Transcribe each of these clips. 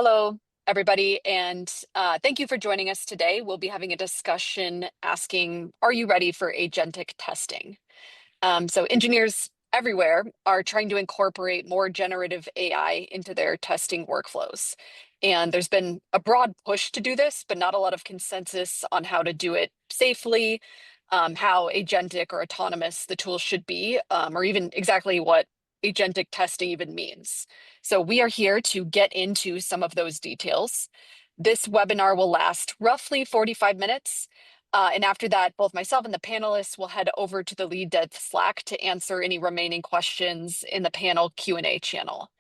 hello, everybody, and thank you for joining us today. We'll be having a discussion asking, are you ready for agentic testing? So engineers everywhere are trying to incorporate more generative AI into their testing workflows. And there's been a broad push to do this, but not a lot of consensus on how to do it safely, how agentic or autonomous the tool should be, or even exactly what agentic testing even means. So we are here to get into some of those details. This webinar will last roughly 45 minutes. And after that, both myself and the panelists will head over to the lead dev Slack to answer any remaining questions in the panel Q&A channel.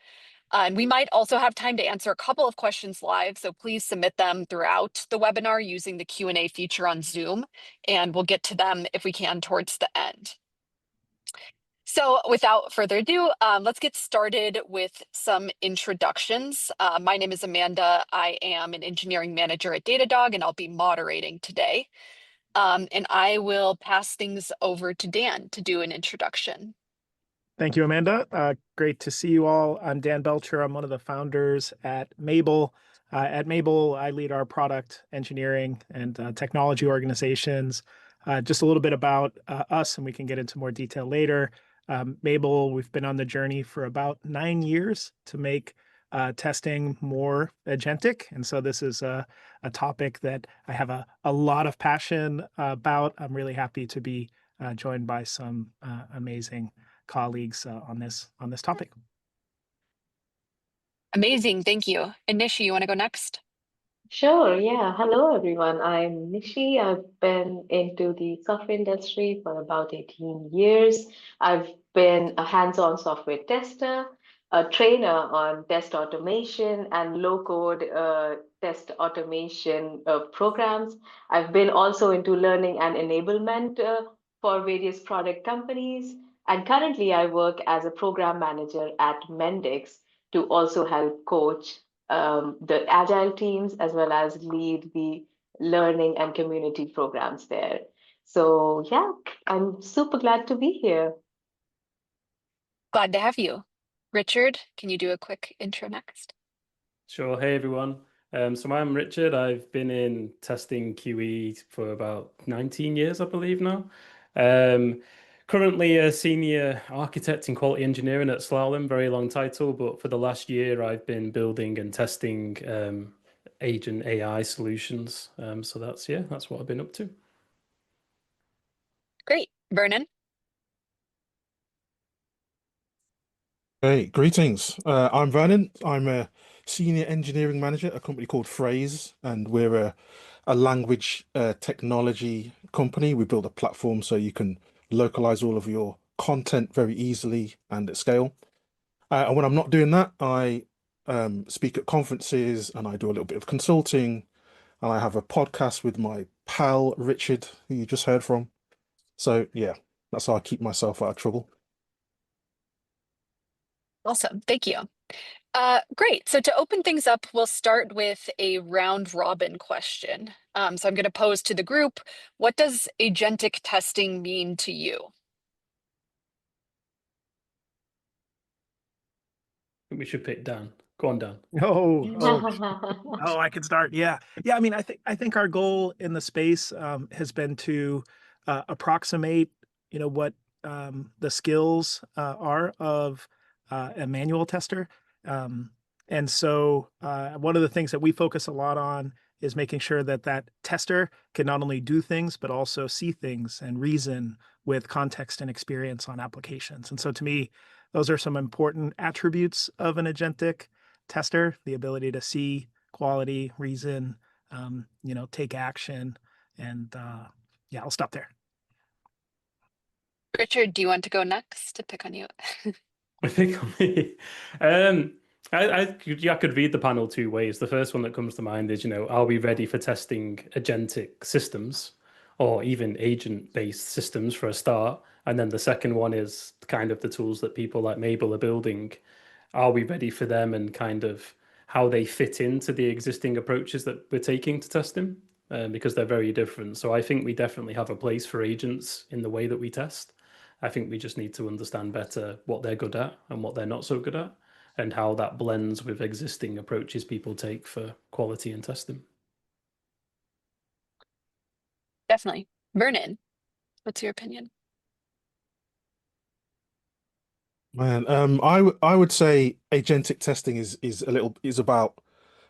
And we might also have time to answer a couple of questions live, so please submit them throughout the webinar using the Q&A feature on Zoom, and we'll get to them if we can towards the end. So without further ado, let's get started with some introductions. My name is Amanda. I am an engineering manager at Datadog, and I'll be moderating today. And I will pass things over to Dan to do an introduction. Thank you, Amanda. Great to see you all. I'm Dan Belcher. I'm one of the founders at Mabel. At Mabel, I lead our product engineering and technology organizations. Just a little bit about us, and we can get into more detail later. Mabel, we've been on the journey for about 9 years to make testing more agentic. And so this is a topic that I have a lot of passion about. I'm really happy to be joined by some amazing colleagues on this topic. Amazing, thank you. And Nishi, you want to go next? Sure, yeah. Hello, everyone. I'm Nishi. I've been into the software industry for about 18 years. I've been a hands-on software tester, a trainer on test automation and low-code test automation programs. I've been also into learning and enablement for various product companies. And currently, I work as a program manager at Mendix to also help coach the agile teams as well as lead the learning and community programs there. So yeah, I'm super glad to be here. Glad to have you. Richard, can you do a quick intro next? Sure. Hey, everyone. So I'm Richard. I've been in testing QE for about 19 years, I believe now. Currently a senior architect in quality engineering at Slalom, very long title, but for the last year I've been building and testing agent AI solutions. So that's what I've been up to. Great. Vernon? Hey, greetings. I'm Vernon. I'm a senior engineering manager at a company called Phrase, and we're a language technology company. We build a platform so you can localize all of your content very easily and at scale. And when I'm not doing that, I speak at conferences and I do a little bit of consulting, and I have a podcast with my pal Richard, who you just heard from. So yeah, that's how I keep myself out of trouble. Awesome, thank you. Great, so to open things up, we'll start with a round robin question. So I'm going to pose to the group, what does agentic testing mean to you? We should pick Dan. Go on, Dan. I can start. Yeah. I mean, I think our goal in the space has been to approximate, what the skills are of a manual tester. And so one of the things that we focus a lot on is making sure that that tester can not only do things, but also see things and reason with context and experience on applications. And so to me, those are some important attributes of an agentic tester: the ability to see quality, reason, take action. And I'll stop there. Richard, do you want to go next to pick on you? I think on me. I could read the panel two ways. The first one that comes to mind is, are we ready for testing agentic systems or even agent-based systems for a start? And then the second one is kind of the tools that people like Mabel are building. Are we ready for them and kind of how they fit into the existing approaches that we're taking to testing? Because they're very different. So I think we definitely have a place for agents in the way that we test. I think we just need to understand better what they're good at and what they're not so good at. and how that blends with existing approaches people take for quality and testing. Definitely. Vernon, what's your opinion? Man, I would say agentic testing is about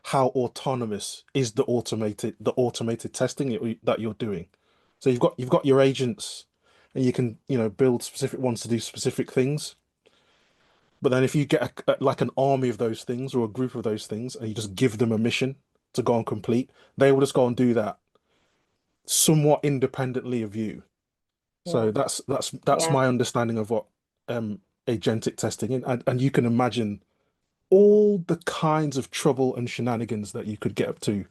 how autonomous is the automated testing that you're doing. So you've got your agents, and you can build specific ones to do specific things. But then if you get like an army of those things or a group of those things, and you just give them a mission to go and complete, they will just go and do that somewhat independently of you. Yeah. So that's Yeah. my understanding of what agentic testing is, and you can imagine all the kinds of trouble and shenanigans that you could get up to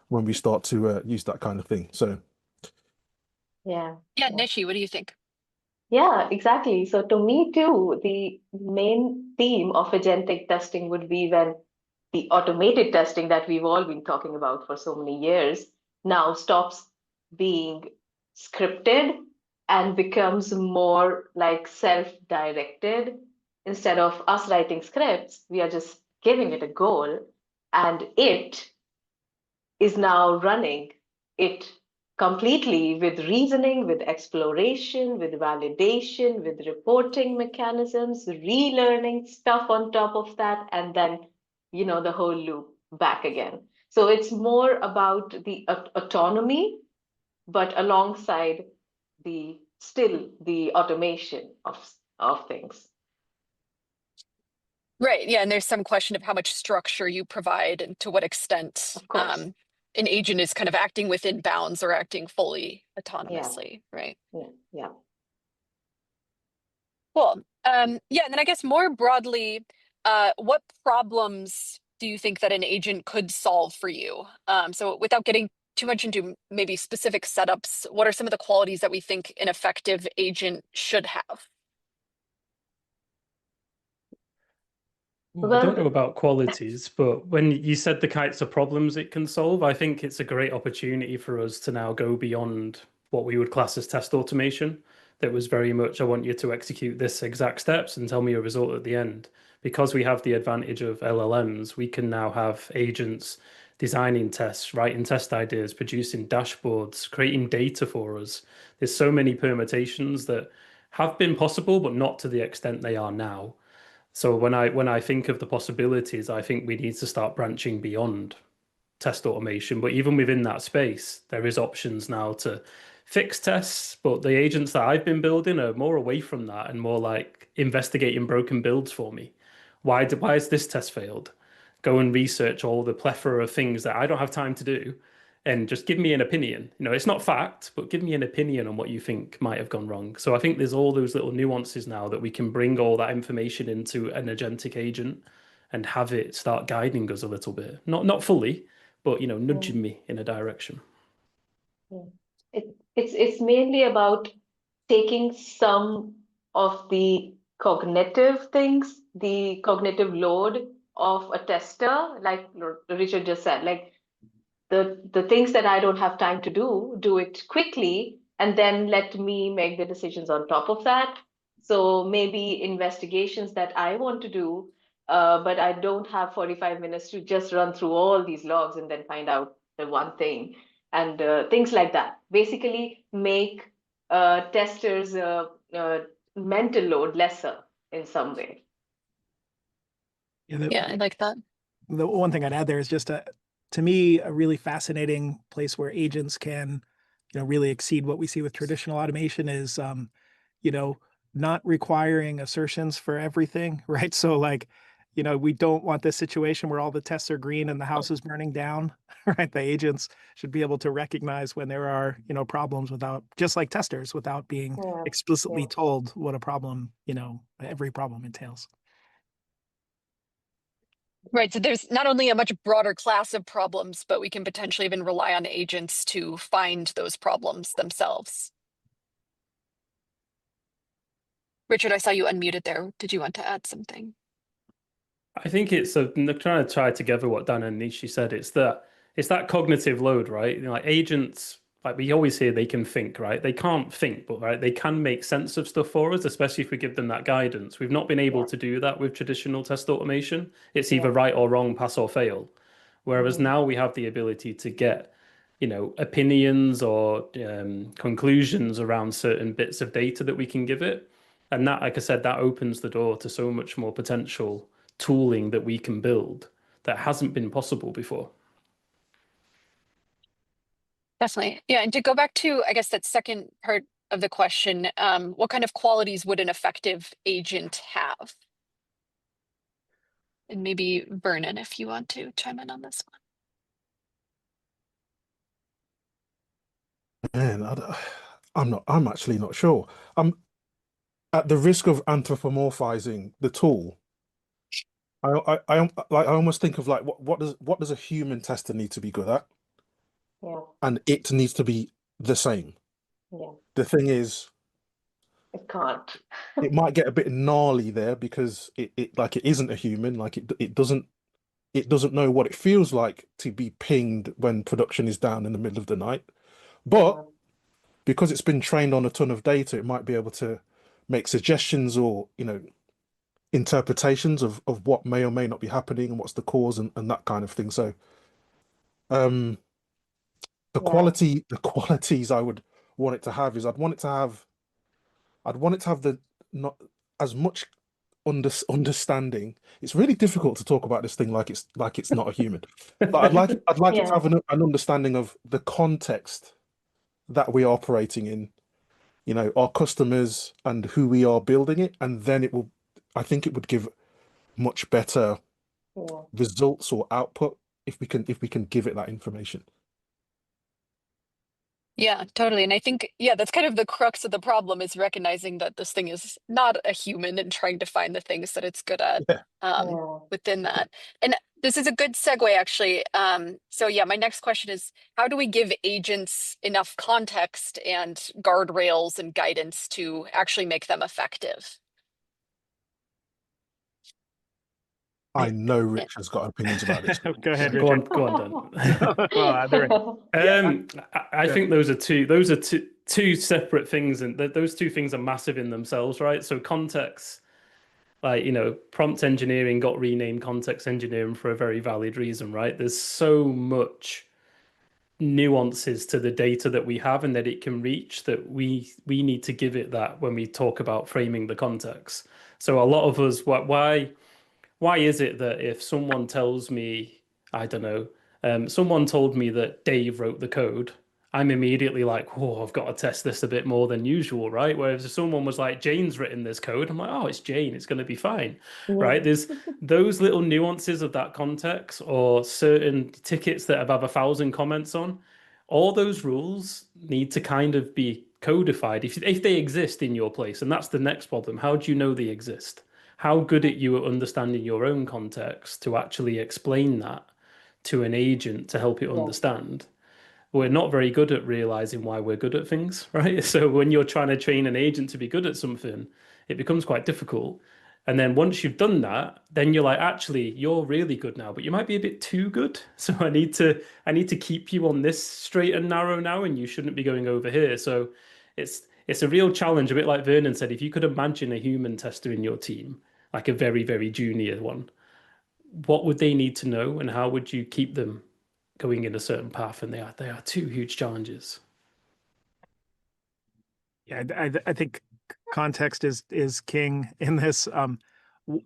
when we start to use that kind of thing. So Yeah. Yeah, Yeah. Nishi, what do you think? Yeah, exactly. So to me too, the main theme of agentic testing would be when the automated testing that we've all been talking about for so many years now stops being scripted and becomes more like self-directed. Instead of us writing scripts, we are just giving it a goal, and it is now running it completely with reasoning, with exploration, with validation, with reporting mechanisms, relearning stuff on top of that, and then, the whole loop back again. So it's more about the autonomy, but alongside the automation of things. Right. Yeah. And there's some question of how much structure you provide and to what extent Of course. an agent is kind of acting within bounds or acting fully Yeah, autonomously. Right. yeah, yeah. Cool. Yeah. And then I guess more broadly, what problems do you think that an agent could solve for you? So without getting too much into maybe specific setups, what are some of the qualities that we think an effective agent should have? Ooh, I don't know Well, about qualities, but when you said the kinds of problems it can solve, I think it's a great opportunity for us to now go beyond what we would class as test automation. That was very much, I want you to execute this exact steps and tell me a result at the end. Because we have the advantage of LLMs, we can now have agents designing tests, writing test ideas, producing dashboards, creating data for us. There's so many permutations that have been possible, but not to the extent they are now. So when I think of the possibilities, I think we need to start branching beyond test automation. But even within that space, there is options now to fix tests. But the agents that I've been building are more away from that and more like investigating broken builds for me. Why has this test failed? Go and research all the plethora of things that I don't have time to do and just give me an opinion. It's not fact, but give me an opinion on what you think might have gone wrong. So I think there's all those little nuances now that we can bring all that information into an agentic agent and have it start guiding us a little bit. Not fully, but mm, nudging me in a direction. mm. It's mainly about taking some of the cognitive things, the cognitive load of a tester, like Richard just said, like the things that I don't have time to do it quickly, and then let me make the decisions on top of that. So maybe investigations that I want to do, but I don't have 45 minutes to just run through all these logs and then find out the one thing, and things like that. Basically, make testers' mental load lesser in some way. Yeah, Yeah, I like that. the one thing I'd add there is just to me, a really fascinating place where agents can, really exceed what we see with traditional automation is, you know, not requiring assertions for everything, right? So like, we don't want this situation where all the tests are green and the house is burning down, right? The agents should be able to recognize when there are, problems without, just like testers, without being Yeah, explicitly yeah. told what a problem, every problem entails. Right. So there's not only a much broader class of problems, but we can potentially even rely on agents to find those problems themselves. Richard, I saw you unmuted there. Did you want to add something? I think it's trying to tie together what Dan and Nishi said. It's that cognitive load, right? Like agents Like we always hear they can think, right? They can't think, but right, they can make sense of stuff for us, especially if we give them that guidance. We've not been able Yeah. to do that with traditional test automation. It's either Yeah. right or wrong, pass or fail. Whereas Mm-hmm. now we have the ability to get, opinions or conclusions around certain bits of data that we can give it. And that, like I said, that opens the door to so much more potential tooling that we can build that hasn't been possible before. Definitely. Yeah. And to go back to, I guess, that second part of the question, what kind of qualities would an effective agent have? And maybe Vernon, if you want to chime in on this Man, I'm actually not sure. I'm at the risk of anthropomorphizing the tool. I almost think of like what does a human tester need to be good at? Yeah. And it needs to be the same. Yeah. The thing is, It can't. it might get a bit gnarly there because it isn't a human, like it doesn't know what it feels like to be pinged when production is down in the middle of the night. But Yeah. because it's been trained on a ton of data, it might be able to make suggestions or, interpretations of what may or may not be happening and what's the cause and that kind of thing. So um Yeah. the qualities I would want it to have is I'd want it to have the not as much understanding. It's really difficult to talk about this thing like it's not a human. But I'd like it to Yeah. have an understanding of the context that we're operating in, our customers and who we are building it, and then I think it would give much better Yeah. results or output if we can give it that information. Yeah, totally. And I think, yeah, that's kind of the crux of the problem is recognizing that this thing is not a human and trying to find the things that it's good at Yeah. um, Yeah. within that. And this is a good segue, actually. So, yeah, my next question is how do we give agents enough context and guardrails and guidance to actually make them effective? I I- know Yeah. Rich has got opinions about this. Go ahead, Go Richard. on, go on, Dan. Well, they're- yeah, I yeah. think those are two separate things, and those two things are massive in themselves, right? So context, like prompt engineering got renamed context engineering for a very valid reason, right? There's so much nuances to the data that we have and that it can reach that we need to give it that when we talk about framing the context. So a lot of us, why is it that if someone tells me, I don't know, someone told me that Dave wrote the code, I'm immediately like, oh, I've got to test this a bit more than usual, right? Whereas if someone was like, Jane's written this code, I'm like, oh, it's Jane, it's going to be fine, right? Yeah. There's those little nuances of that context or certain tickets that have 1,000 comments on. All those rules need to kind of be codified if they exist in your place. And that's the next problem. How do you know they exist? How good at you at understanding your own context to actually explain that to an agent to help it Yeah. understand? We're not very good at realizing why we're good at things, right? So when you're trying to train an agent to be good at something, it becomes quite difficult. And then once you've done that, then you're like, actually, you're really good now, but you might be a bit too good. So I need to keep you on this straight and narrow now, and you shouldn't be going over here. So it's a real challenge, a bit like Vernon said. If you could imagine a human tester in your team, like a very, very junior one, what would they need to know and how would you keep them going in a certain path? And they are two huge challenges. Yeah, I think context is king in this.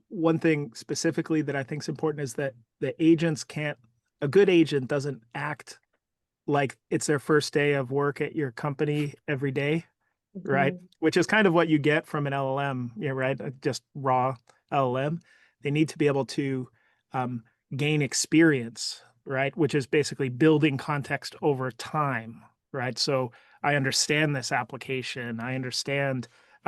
One thing specifically that I think is important is that the agents can't. A good agent doesn't act like it's their first day of work at your company every day, right? Mhm. Which is kind of what you get from an LLM, yeah, right? Just raw LLM. They need to be able to um, gain experience, right? Which is basically building context over time, right? So I understand this application. I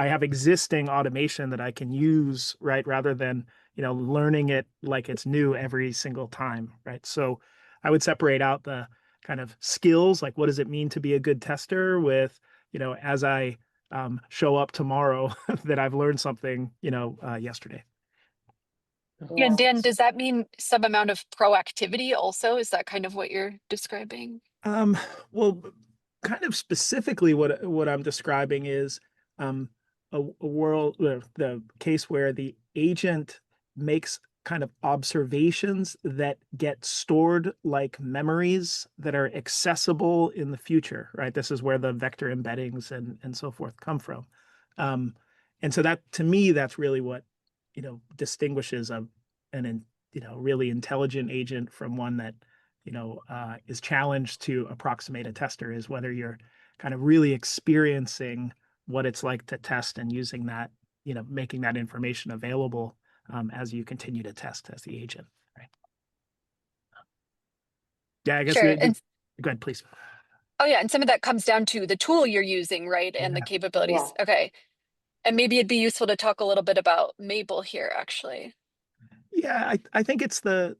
have existing automation that I can use, right? Rather than, learning it like it's new every single time, right? So I would separate out the kind of skills, like what does it mean to be a good tester with, as I show up tomorrow that I've learned something, yesterday. Yeah, and Yeah. Dan, does that mean some amount of proactivity also? Is that kind of what you're describing? Um, well, kind of specifically what I'm describing is a world, the case where the agent makes kind of observations that get stored like memories that are accessible in the future, right? This is where the vector embeddings and so forth come from. And so that, to me, that's really what, distinguishes an really intelligent agent from one that, is challenged to approximate a tester, is whether you're kind of really experiencing what it's like to test and using that, making that information available as you continue to test as the agent, right? Yeah, I guess Sure. And go ahead, please. oh yeah, and some of that comes down to the tool you're using, right? And the Yeah. capabilities. Yeah. Okay. And maybe it'd be useful to talk a little bit about Mabel here, actually. Yeah, I think it's the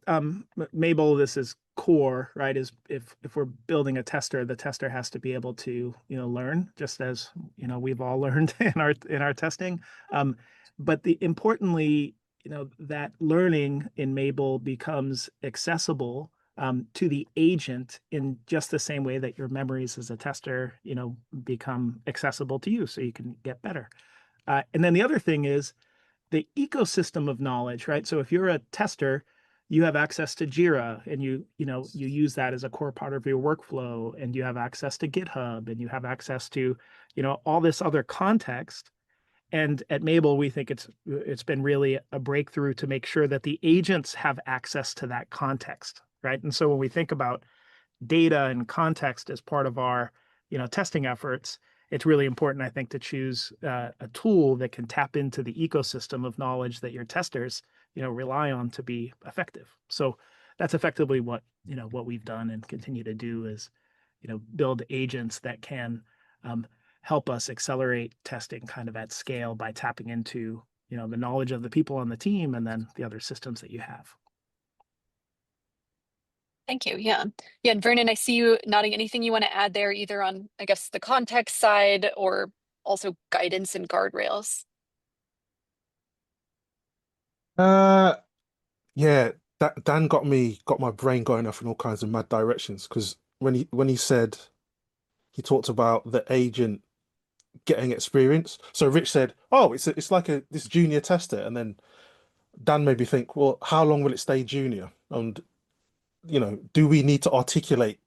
Mabel, this is core, right? Is if we're building a tester, the tester has to be able to, learn, just as, we've all learned in our testing. But importantly, that learning in Mabel becomes accessible to the agent in just the same way that your memories as a tester, become accessible to you so you can get better. And then the other thing is the ecosystem of knowledge, right? So if you're a tester, you have access to Jira and you use that as a core part of your workflow, and you have access to GitHub, and you have access to, all this other context. And at Mabel, we think it's been really a breakthrough to make sure that the agents have access to that context, right? And so when we think about data and context as part of our testing efforts, it's really important, I think, to choose a tool that can tap into the ecosystem of knowledge that your testers rely on to be effective. So that's effectively what we've done and continue to do, is build agents that can help us accelerate testing kind of at scale by tapping into the knowledge of the people on the team and then the other systems that you have. Thank you. Yeah. Yeah. And Vernon, I see you nodding. Anything you want to add there, either on, I guess, the context side or also guidance and guardrails? Yeah, Dan got my brain going off in all kinds of mad directions, because when he said, he talked about the agent getting experience. So Rich said, "Oh, it's like this junior tester," and then Dan made me think, well, how long will it stay junior? And do we need to articulate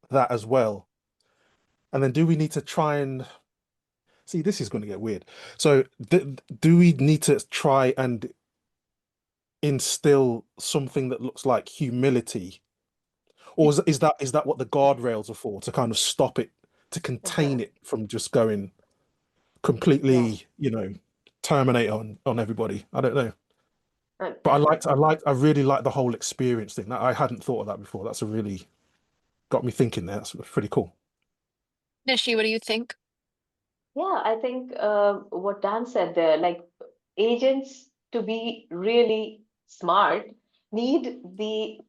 that as well? And then do we need to try and see? This is going to get weird. So do we need to try and instill something that looks like humility, or is that what the guardrails are for, to kind of stop it, to contain it from just going Yeah. completely, terminate on everybody? I don't know. Uh, But I really like the whole experience thing. I hadn't thought of that before. That's a really got me thinking there. That's pretty cool. Nishi, what do you think? Yeah, I think what Dan said there, like agents to be really smart need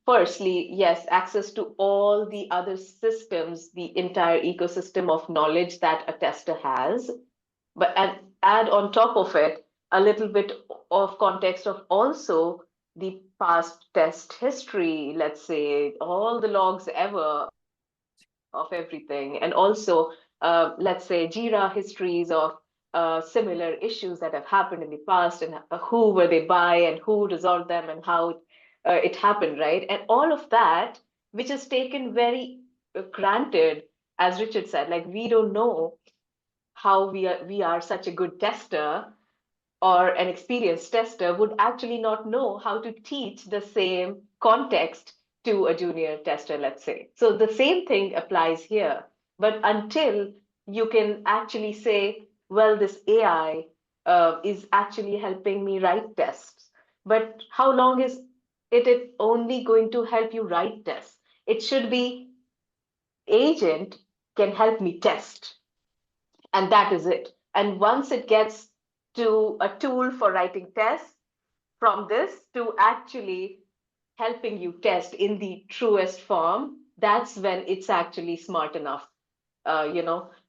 firstly, yes, access to all the other systems, the entire ecosystem of knowledge that a tester has, but and add on top of it a little bit of context of also the past test history, let's say all the logs ever of everything, and also let's say Jira histories of similar issues that have happened in the past, and who were they by and who resolved them and how it happened, right? And all of that, which is taken very granted, as Richard said, like we don't know how we are such a good tester, or an experienced tester would actually not know how to teach the same context to a junior tester, let's say. So the same thing applies here. But until you can actually say, well, this AI is actually helping me write tests. But how long is it only going to help you write tests? It should be agent can help me test, and that is it. And once it gets to a tool for writing tests, from this to actually helping you test in the truest form, that's when it's actually smart enough.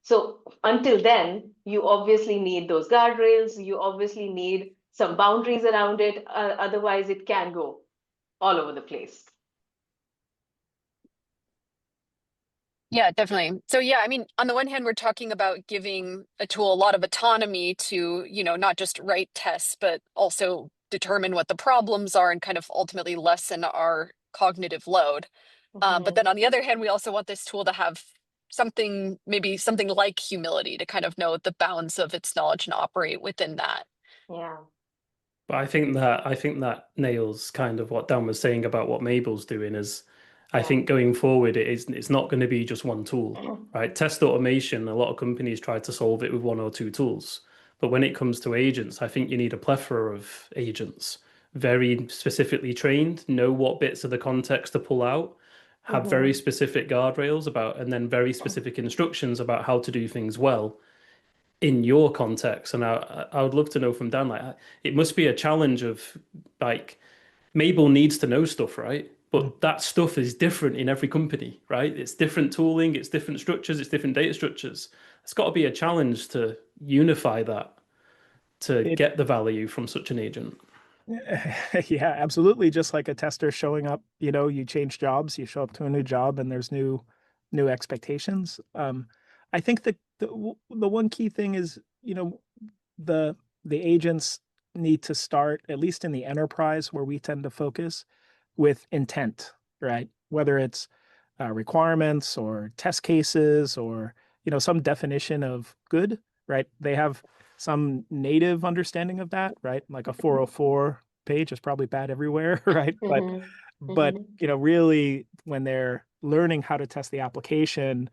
So until then, you obviously need those guardrails, you obviously need some boundaries around it, otherwise it can go all over the place. Yeah, definitely. So yeah, I mean, on the one hand, we're talking about giving a tool a lot of autonomy to, not just write tests, but also determine what the problems are and kind of ultimately lessen our cognitive load. But then Mm-hmm. on the other hand, we also want this tool to have maybe something like humility to kind of know the bounds of its knowledge and operate within that. Yeah. But I think that nails kind of what Dan was saying about what Mabel's doing is I Yeah. think going forward it's not going to be just one tool, right? Test automation, a lot of companies try to solve it with one or two tools. But when it comes to agents, I think you need a plethora of agents, very specifically trained, know what bits of the context to pull out, have very Mm-hmm. specific guardrails about, and then very specific instructions about how to do things well in your context. And I would love to know from Dan, like, it must be a challenge of like Mabel needs to know stuff, right? Mm. But that stuff is different in every company, right? It's different tooling, it's different structures, it's different data structures. It's got to be a challenge to unify that to It get the value from such an agent. Yeah, absolutely. Just like a tester showing up, you change jobs, you show up to a new job and there's new expectations. I think the one key thing is, the the agents need to start, at least in the enterprise where we tend to focus, with intent, right? Whether it's requirements or test cases or, some definition of good, right? They have some native understanding of that, right? Like a 404 page is probably bad everywhere, right? But Mm-hmm. but Mm-hmm. really when they're learning how to test the application,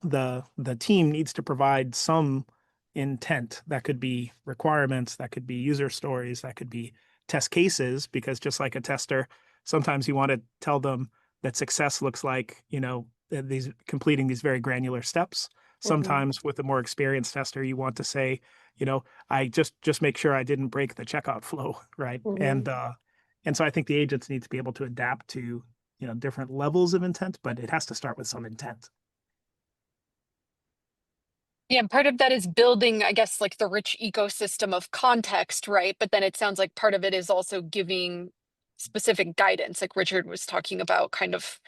the team needs to provide some intent. That could be requirements, that could be user stories, that could be test cases, because just like a tester, sometimes you want to tell them that success looks like, these completing these very granular steps. Mm-hmm. Sometimes with a more experienced tester, you want to say, I just make sure I didn't break the checkout flow, right? Mm-hmm. And so I think the agents need to be able to adapt to, different levels of intent, but it has to start with some intent. Yeah, and part of that is building, I guess, like the rich ecosystem of context, right? But then it sounds like part of it is also giving specific guidance, like Richard was talking about, kind of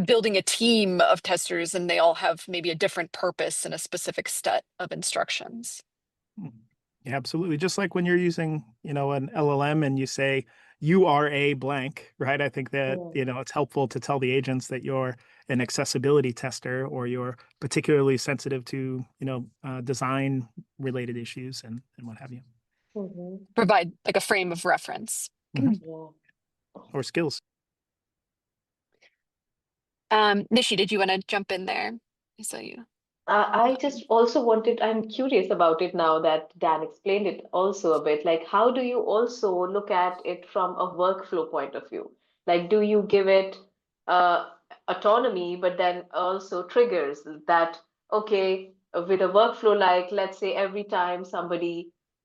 building a team of testers and they all have maybe a different purpose and a specific set of instructions. Mhm. Yeah, absolutely. Just like when you're using, an LLM and you say you are a blank, right? I think that, it's helpful to tell the agents that you're an accessibility tester or you're particularly sensitive to, design related issues and what have you. Mm-hmm. Provide like a frame of reference. Mhm. Yeah. Or skills. Nishi, did you want to jump in there? I saw you. I just also I'm curious about it now that Dan explained it also a bit. Like, how do you also look at it from a workflow point of view? Like, do you give it uh, autonomy, but then also triggers that, okay, with a workflow, like, let's say every time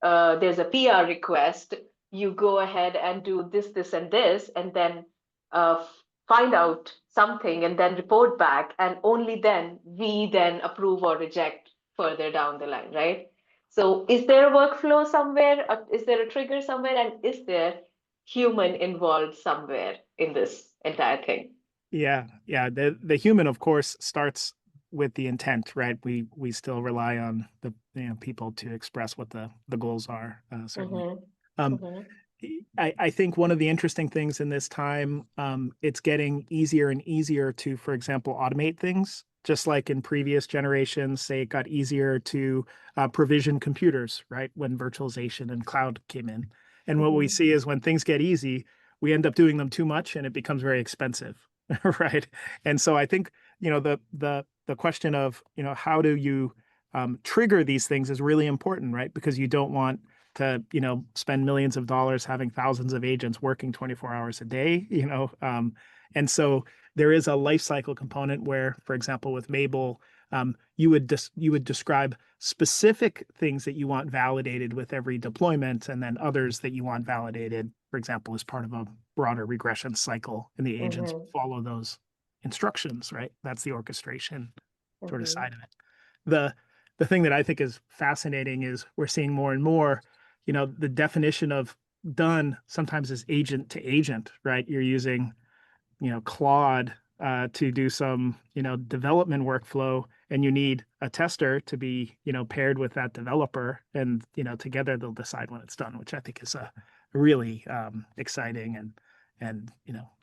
there's a PR request, you go ahead and do this, this, and this, and then uh, find out something and then report back, and only then we then approve or reject further down the line, right? So is there a workflow somewhere? Is there a trigger somewhere? And is there human involved somewhere in this entire thing? Yeah. The human, of course, starts with the intent, right? We still rely on the people to express what the goals are, certainly. Mm-hmm. Um, Mm-hmm. I think one of the interesting things in this time, it's getting easier and easier to, for example, automate things. Just like in previous generations, say it got easier to provision computers, right? When virtualization and cloud came in. And what we Mm-hmm. see is when things get easy, we end up doing them too much and it becomes very expensive, right? And so I think, the question of, how do you trigger these things is really important, right? Because you don't want to spend millions of dollars having thousands of agents working 24 hours a day, and so there is a life cycle component where, for example, with Mabel, you would describe specific things that you want validated with every deployment, and then others that you want validated, for example, as part of a broader regression cycle, and the agents Mm-hmm. follow those instructions, right? That's the orchestration sort of Mm-hmm. side of it. The thing that I think is fascinating is we're seeing more and more, the definition of done sometimes is agent to agent, right? You're using, Claude to do some, development workflow, and you need a tester to be, paired with that developer, and together they'll decide when it's done, which I think is a really exciting and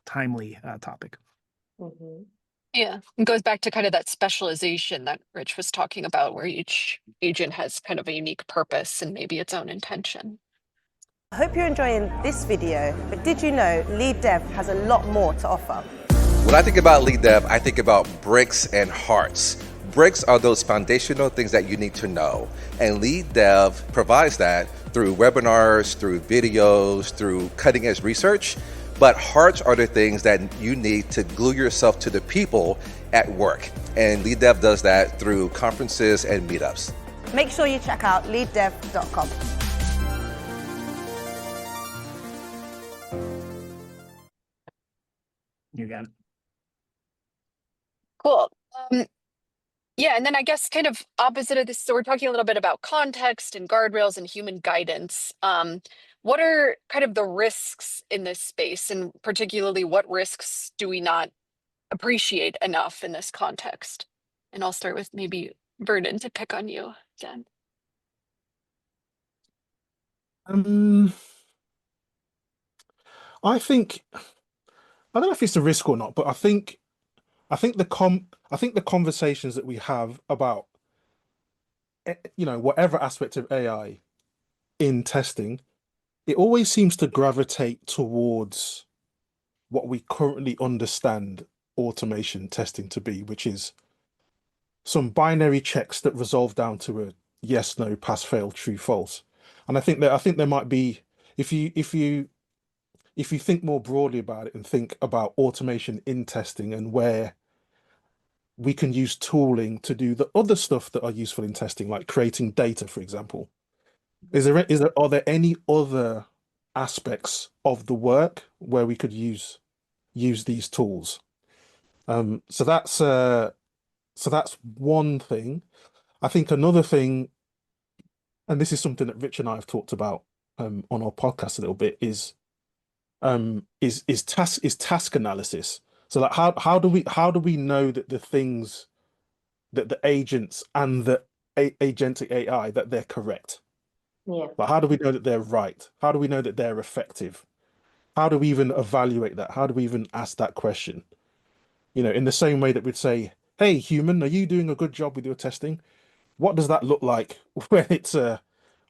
timely topic. Mm-hmm. Yeah, it goes back to kind of that specialization that Rich was talking about, where each agent has kind of a unique purpose and maybe its own intention. I hope you're enjoying this video, but did you know Lead Dev has a lot more to offer? When I think about lead dev, I think about bricks and hearts. Bricks are those foundational things that you need to know, and lead dev provides that through webinars, through videos, through cutting edge research. But hearts are the things that you need to glue yourself to the people at work, and lead dev does that through conferences and meetups. Make sure you check out leaddev.com. You got it. Cool. Yeah, and then I guess kind of opposite of this, so we're talking a little bit about context and guardrails and human guidance. What are kind of the risks in this space, and particularly what risks do we not appreciate enough in this context? And I'll start with maybe Vernon to pick on you again. I think I don't know if it's a risk or not, but I think the conversations that we have about whatever aspect of AI in testing, it always seems to gravitate towards what we currently understand automation testing to be, which is some binary checks that resolve down to a yes, no, pass, fail, true, false. And I think there might be, if you think more broadly about it and think about automation in testing and where we can use tooling to do the other stuff that are useful in testing, like creating data, for example. Are there any other aspects of the work where we could use these tools? So that's one thing. I think another thing, and this is something that Rich and I have talked about on our podcast a little bit, is task analysis. So like how do we know that the things that the agents and the agentic AI, that they're correct? Yeah. But how do we know that they're right? How do we know that they're effective? How do we even evaluate that? How do we even ask that question? In the same way that we'd say, "Hey, human, are you doing a good job with your testing?" What does that look like when it's a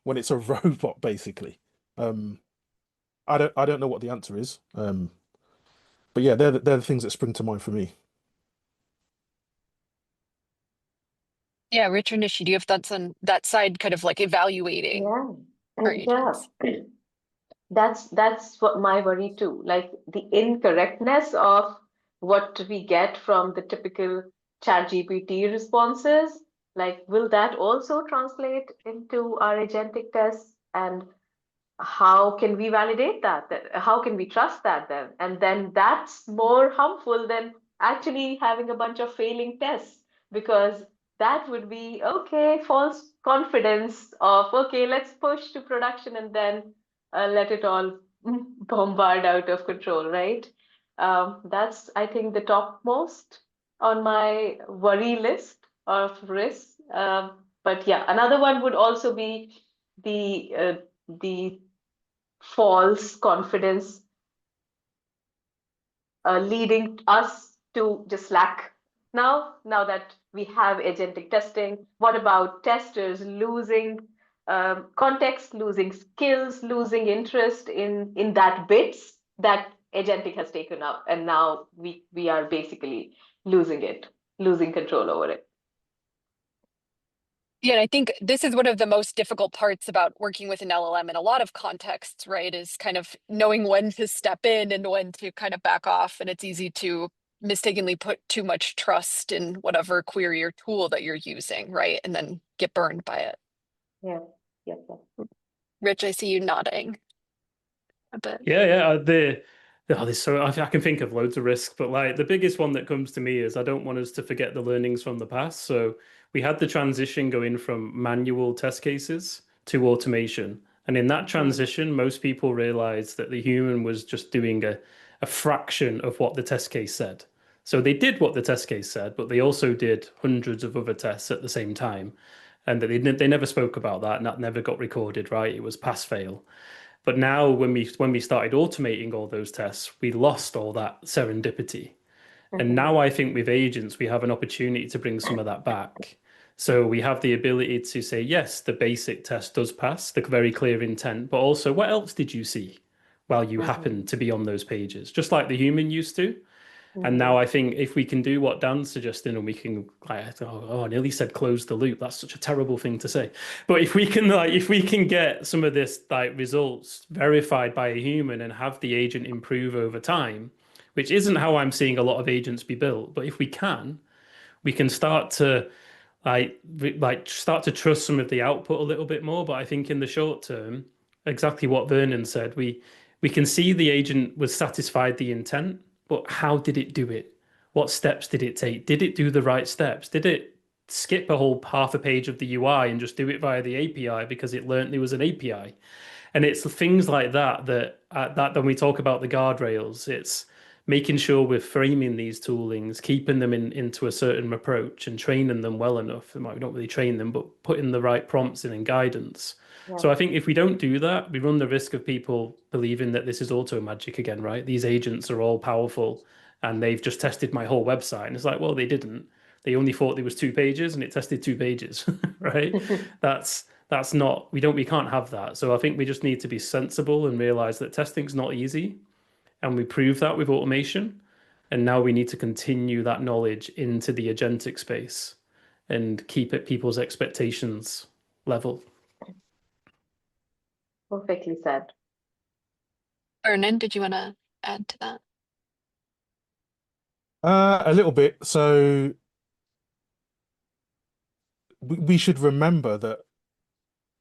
robot, basically? I don't know what the answer is. But yeah, they're the things that spring to mind for me. Yeah, Richard Nishi, do you have thoughts on that side, kind of like evaluating our Yeah. agents? That's what my worry too. Like the incorrectness of what we get from the typical ChatGPT responses. Like, will that also translate into our agentic tests? And how can we validate that? How can we trust that then? And then that's more harmful than actually having a bunch of failing tests, because that would be okay, false confidence of okay, let's push to production and then let it all bombard out of control, right? That's, I think, the topmost on my worry list of risks. But yeah, another one would also be the false confidence leading us to just lack. Now that we have agentic testing, what about testers losing context, losing skills, losing interest in that bits that agentic has taken up, and now we are basically losing control over it. Yeah, and I think this is one of the most difficult parts about working with an LLM in a lot of contexts, right? Is kind of knowing when to step in and when to kind of back off. And it's easy to mistakenly put too much trust in whatever query or tool that you're using, right? And then get burned by it. Yeah. Rich, I see you nodding a bit. Yeah. There's so I can think of loads of risks, but like the biggest one that comes to me is I don't want us to forget the learnings from the past. So we had the transition going from manual test cases to automation. And in that transition, most people realized that the human was just doing a fraction of what the test case said. So they did what the test case said, but they also did hundreds of other tests at the same time. And they never spoke about that, and that never got recorded, right? It was pass fail. But now when we started automating all those tests, we lost all that serendipity. And Mhm. now I think with agents, we have an opportunity to bring some of that back. So we have the ability to say, yes, the basic test does pass, the very clear intent, but also what else did you see while you Mhm. happened to be on those pages, just like the human used to. And now Mhm. I think if we can do what Dan's suggesting and we can, like, I nearly said close the loop. That's such a terrible thing to say. But if we can get some of this like results verified by a human and have the agent improve over time, which isn't how I'm seeing a lot of agents be built, but if we can start to start to trust some of the output a little bit more. But I think in the short term, exactly what Vernon said, we can see the agent was satisfied the intent, but how did it do it? What steps did it take? Did it do the right steps? Did it skip a whole half a page of the UI and just do it via the API because it learned there was an API? And it's things like that when we talk about the guardrails, it's making sure we're framing these toolings, keeping them into a certain approach and training them well enough. We don't really train them, but putting the right prompts in and guidance. Yeah. So I think if we don't do that, we run the risk of people believing that this is auto magic again, right? These agents are all powerful and they've just tested my whole website. And it's like, well, they didn't. They only thought there was 2 pages and it tested 2 pages, right? That's not, we can't have that. So I think we just need to be sensible and realize that testing's not easy. And we prove that with automation. And now we need to continue that knowledge into the agentic space and keep it people's expectations level. Perfectly said. Vernon, did you want to add to that? A little bit. So we should remember that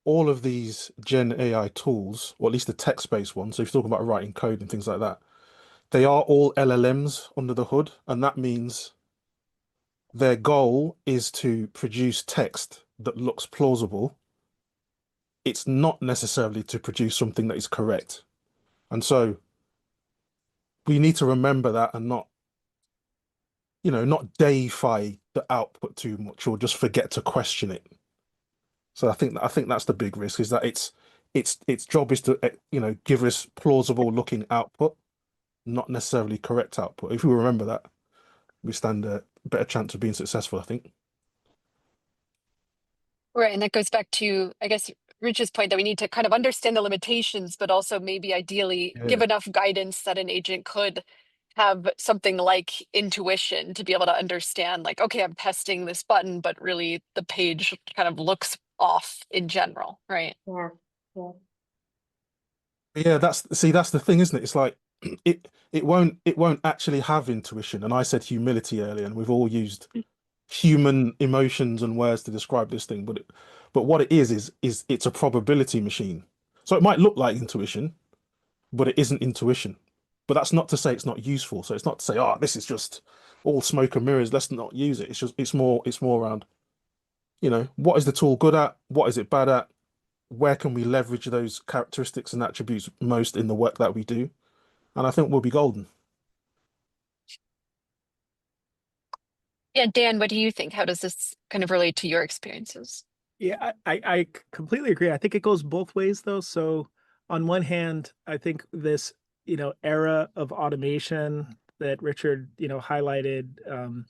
all of these Gen AI tools, or at least the text-based ones, so if you're talking about writing code and things like that, they are all LLMs under the hood, and that means their goal is to produce text that looks plausible. It's not necessarily to produce something that is correct. And so we need to remember that and not deify the output too much or just forget to question it. So I think that's the big risk, is that its job is to give us plausible looking output, not necessarily correct output. If we remember that, we stand a better chance of being successful, I think. Right. And that goes back to, I guess, Rich's point that we need to kind of understand the limitations, but also maybe ideally give Yeah. enough guidance that an agent could have something like intuition to be able to understand, like, okay, I'm testing this button, but really the page kind of looks off in general, right? Yeah. Yeah. Yeah, that's the thing, isn't it? It's like it won't actually have intuition. And I said humility earlier, and we've all used human emotions and words to describe this thing, but what it is it's a probability machine. So it might look like intuition, but it isn't intuition. But that's not to say it's not useful. So it's not to say, oh, this is just all smoke and mirrors, let's not use it. It's more around, what is the tool good at? What is it bad at? Where can we leverage those characteristics and attributes most in the work that we do? And I think we'll be golden. Yeah, Dan, what do you think? How does this kind of relate to your experiences? Yeah, I completely agree. I think it goes both ways though. So on one hand, I think this, era of automation that Richard, highlighted,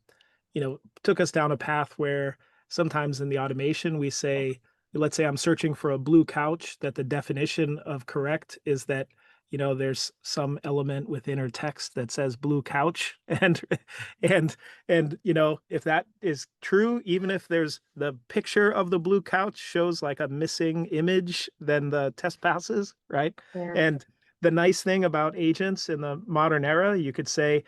took us down a path where sometimes in the automation we say, let's say I'm searching for a blue couch, that the definition of correct is that, there's some element within our text that says blue couch. And if that is true, even if there's the picture of the blue couch shows like a missing image, then the test passes, right? Yeah. And the nice thing about agents in the modern era, you could say,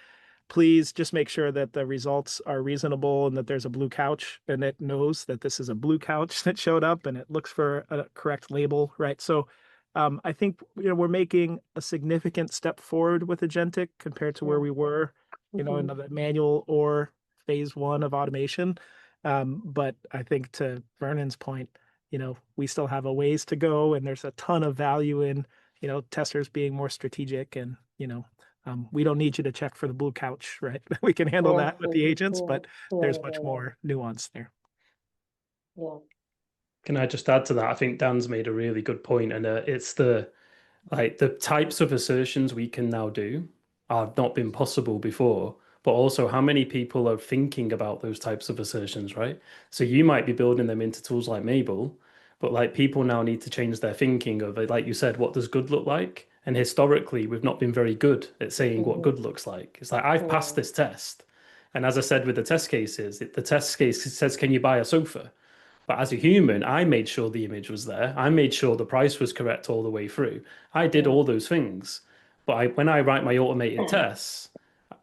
please just make sure that the results are reasonable and that there's a blue couch and it knows that this is a blue couch that showed up and it looks for a correct label, right? So I think we're making a significant step forward with agentic compared to where Yeah. we were, in Mhm. the manual or phase one of automation. But I think to Vernon's point, we still have a ways to go, and there's a ton of value in testers being more strategic and We don't need you to check for the blue couch, right? We can handle Yeah, that with the agents, yeah, but yeah, there's yeah, much yeah, more nuance there. yeah. Can I just add to that? I think Dan's made a really good point, and it's the types of assertions we can now do have not been possible before, but also how many people are thinking about those types of assertions, right? So you might be building them into tools like Mabel, but like people now need to change their thinking of it. Like you said, what does good look like? And historically, we've not been very good at saying what Mm-hmm. good looks like. It's like, I've passed Yeah, this test. And as I said with the test cases, the test case says, can you buy a sofa? But as a human, I made sure the image was there. I made sure the price was correct all the way through. I did yeah, all those things. But when I write my automated tests,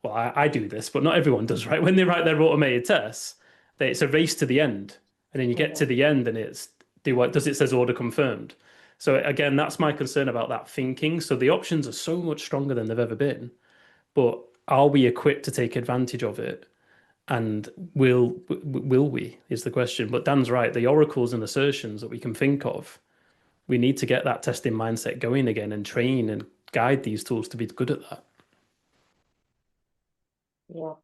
well, I do this, but not everyone does, right? When they write their automated tests, it's a race to the end. And then you get yeah, to the end and it's, does it says order confirmed? So again, that's my concern about that thinking. So the options are so much stronger than they've ever been. But are we equipped to take advantage of it? And will we is the question. But Dan's right. The oracles and assertions that we can think of, we need to get that testing mindset going again and train and guide these tools to be good at that. yeah.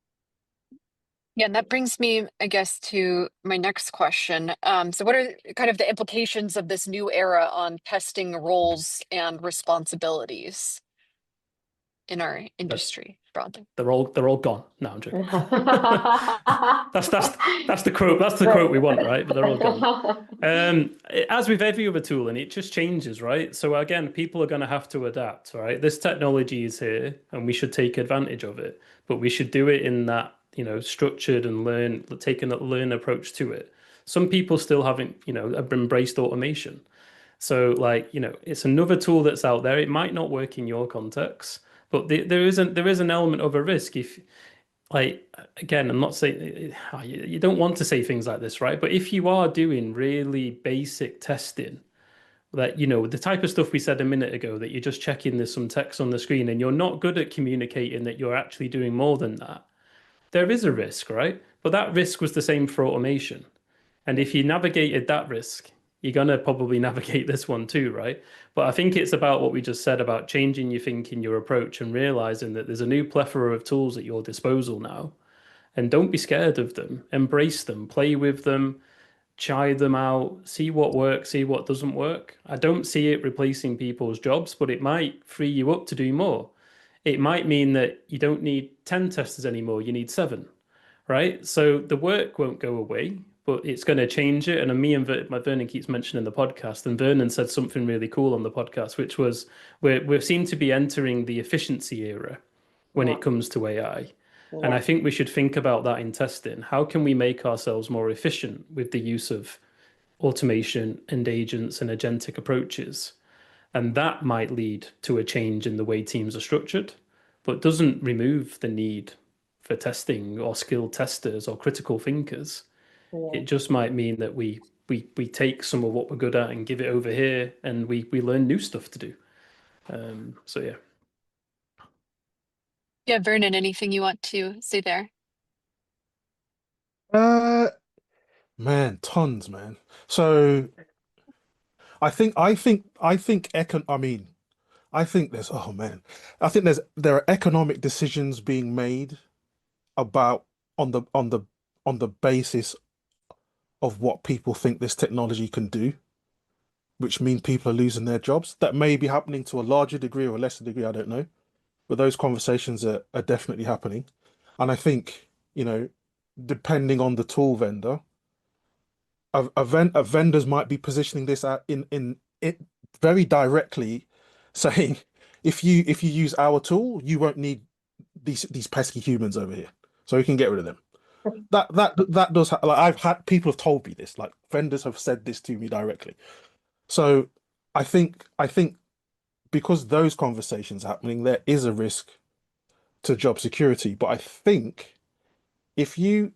Yeah, and that brings me, I guess, to my next question. So what are kind of the implications of this new era on testing roles and responsibilities in our But industry broadly? they're all gone. No, I'm joking. that's that's that's the quote. That's the quote But we want, right? But they're all gone. As with every other tool, and it just changes, right? So again, people are going to have to adapt, right? This technology is here, and we should take advantage of it, but we should do it in that, structured and taking a learn approach to it. Some people still haven't, have embraced automation. So like, it's another tool that's out there. It might not work in your context, but there is an element of a risk if, like, again, I'm not saying you don't want to say things like this, right? But if you are doing really basic testing, that, the type of stuff we said a minute ago, that you're just checking there's some text on the screen and you're not good at communicating that you're actually doing more than that, there is a risk, right? But that risk was the same for automation. And if you navigated that risk, you're going to probably navigate this one too, right? But I think it's about what we just said about changing your thinking, your approach, and realizing that there's a new plethora of tools at your disposal now. And don't be scared of them. Embrace them, play with them, try them out, see what works, see what doesn't work. I don't see it replacing people's jobs, but it might free you up to do more. It might mean that you don't need 10 testers anymore, you need 7, right? So the work won't go away, but it's going to change it. And me and Vernon keeps mentioning the podcast, and Vernon said something really cool on the podcast, which was we seem to be entering the efficiency era when yeah, it comes to AI. And yeah, I think we should think about that in testing. How can we make ourselves more efficient with the use of automation and agents and agentic approaches? And that might lead to a change in the way teams are structured, but doesn't remove the need for testing or skilled testers or critical thinkers. yeah. It just might mean that we take some of what we're good at and give it over here, and we learn new stuff to do. So yeah. Yeah, Vernon, anything you want to say there? Uh, man, tons, man. So I think there's, oh man, I think there are economic decisions being made about on the basis of what people think this technology can do, which means people are losing their jobs. That may be happening to a larger degree or a lesser degree, I don't know. But those conversations are definitely happening. And I think, depending on the tool vendor, a vendors might be positioning this out in it very directly, saying if you use our tool, you won't need these pesky humans over here, so we can get rid of them. That does like I've had people have told me this, like vendors have said this to me directly. So I think because those conversations are happening, there is a risk to job security. But I think if you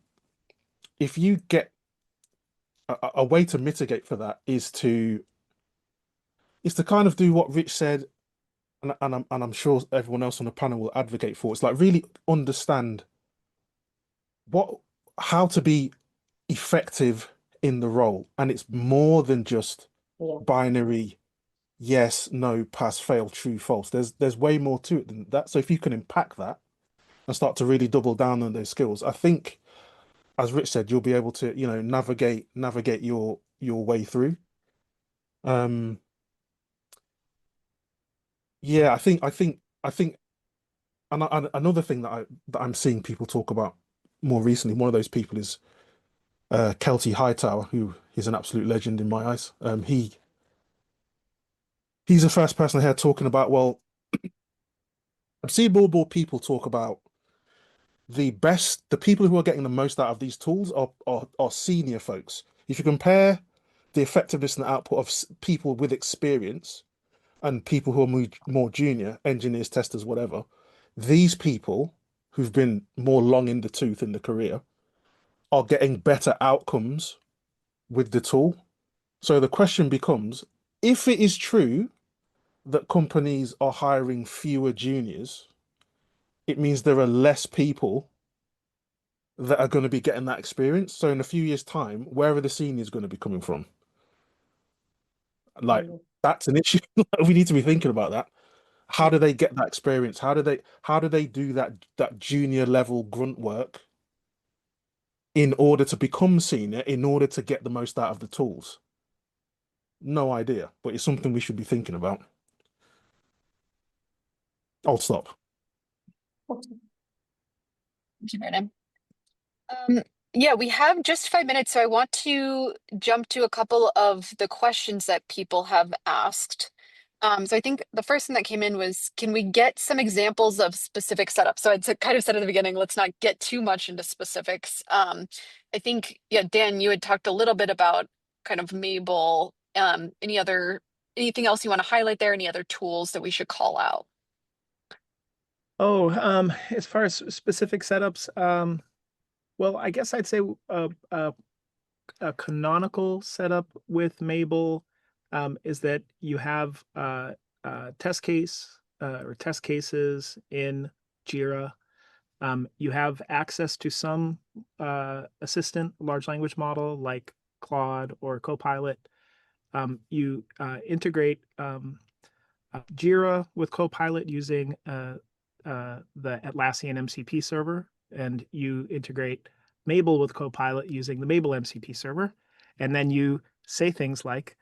get a way to mitigate for that is to kind of do what Rich said, and I'm sure everyone else on the panel will advocate for. It's like really understand what how to be effective in the role, and it's more than just Yeah, binary yes, no, pass, fail, true, false. There's way more to it than that. So if you can unpack that and start to really double down on those skills, I think, as Rich said, you'll be able to, navigate your way through. Um, yeah, I think, and another thing that I'm seeing people talk about more recently, one of those people is Kelty Hightower, who is an absolute legend in my eyes. He's the first person I heard talking about, well, I've seen more people talk about the people who are getting the most out of these tools are senior folks. If you compare the effectiveness and the output of people with experience and people who are more junior, engineers, testers, whatever, these people who've been more long in the tooth in the career are getting better outcomes with the tool. So the question becomes, if it is true that companies are hiring fewer juniors, it means there are less people that are going to be getting that experience. So in a few years' time, where are the seniors going to be coming from? Like, that's an issue. We need to be thinking about that. How do they get that experience? How do they do that junior level grunt work in order to become senior, in order to get the most out of the tools? No idea, but it's something we should be thinking about. I'll stop. Thank you, Brandon. Yeah, we have just 5 minutes, so I want to jump to a couple of the questions that people have asked. So I think the first thing that came in was, can we get some examples of specific setups? So I'd kind of said at the beginning, let's not get too much into specifics. I think, yeah, Dan, you had talked a little bit about kind of Mabel. Anything else you want to highlight there? Any other tools that we should call out? Oh, as far as specific setups, well, I guess I'd say a canonical setup with Mabel is that you have test case or test cases in Jira. You have access to some assistant large language model like Claude or Copilot. You integrate Jira with Copilot using the Atlassian MCP server, and you integrate Mabel with Copilot using the Mabel MCP server. And then you say things like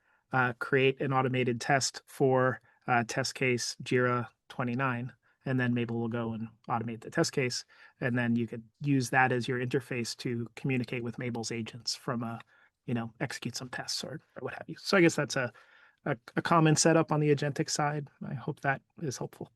create an automated test for test case Jira 29, and then Mabel will go and automate the test case. And then you could use that as your interface to communicate with Mabel's agents from execute some tests or what have you. So I guess that's a common setup on the agentic side. I hope that is helpful.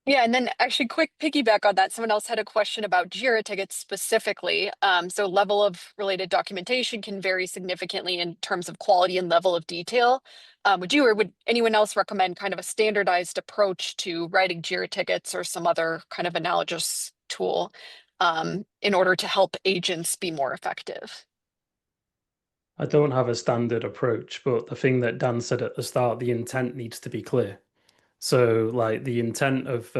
Yeah, and then actually quick piggyback on that, someone else had a question about Jira tickets specifically. So level of related documentation can vary significantly in terms of quality and level of detail. Would you or would anyone else recommend kind of a standardized approach to writing Jira tickets or some other kind of analogous tool in order to help agents be more effective? I don't have a standard approach, but the thing that Dan said at the start, the intent needs to be clear. So, like the intent of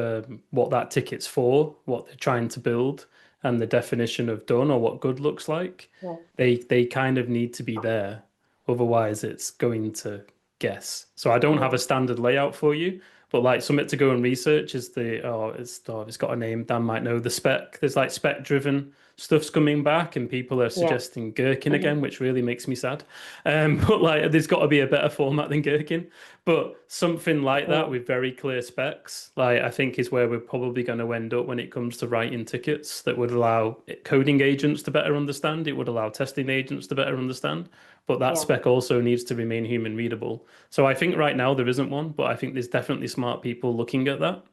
what that ticket's for, what they're trying to build, and the definition of done or what good looks like, they kind of need to be there. Otherwise, it's going to guess. So I don't have a standard layout for you, but like something to go and research is it's got a name. Dan might know the spec. There's like spec driven stuff's coming back, and people are suggesting Gherkin again, which really makes me sad. But like, there's got to be a better format than Gherkin. But something like that with very clear specs, like I think is where we're probably going to end up when it comes to writing tickets that would allow coding agents to better understand. It would allow testing agents to better understand. But that spec also needs to remain human readable. So I think right now there isn't one, but I think there's definitely smart people looking at that.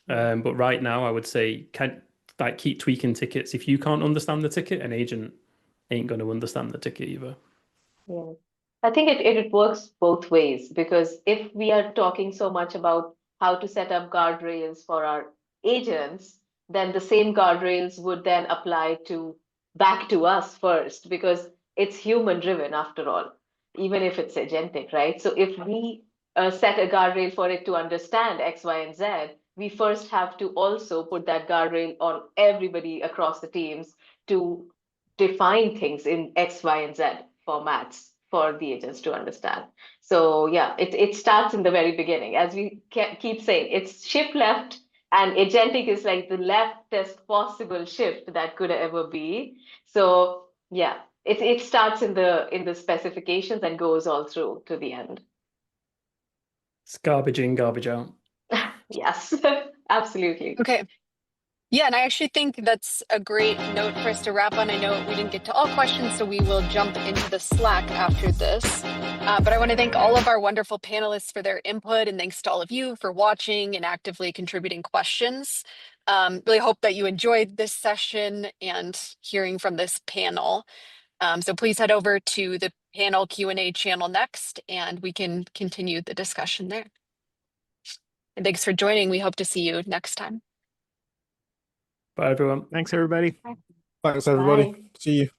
But right now I would say keep tweaking tickets. If you can't understand the ticket, an agent ain't going to understand the ticket either. Yeah. I think it works both ways, because if we are talking so much about how to set up guardrails for our agents, then the same guardrails would then apply back to us first, because it's human driven after all, even if it's agentic, right? So if we set a guardrail for it to understand X, Y, and Z, we first have to also put that guardrail on everybody across the teams to define things in X, Y, and Z formats for the agents to understand. So yeah, it starts in the very beginning. As we keep saying, it's shift left, and agentic is like the leftest possible shift that could ever be. So yeah, it starts in the specifications and goes all through to the end. It's garbage in, garbage out. Yes, absolutely. Okay. Yeah, and I actually think that's a great note for us to wrap on. I know we didn't get to all questions, so we will jump into the Slack after this. But I want to thank all of our wonderful panelists for their input, and thanks to all of you for watching and actively contributing questions. Really hope that you enjoyed this session and hearing from this panel. So please head over to the panel Q&A channel next, and we can continue the discussion there. And thanks for joining. We hope to see you next time. Bye, everyone. Thanks, everybody. Thanks, everybody. Bye. See you.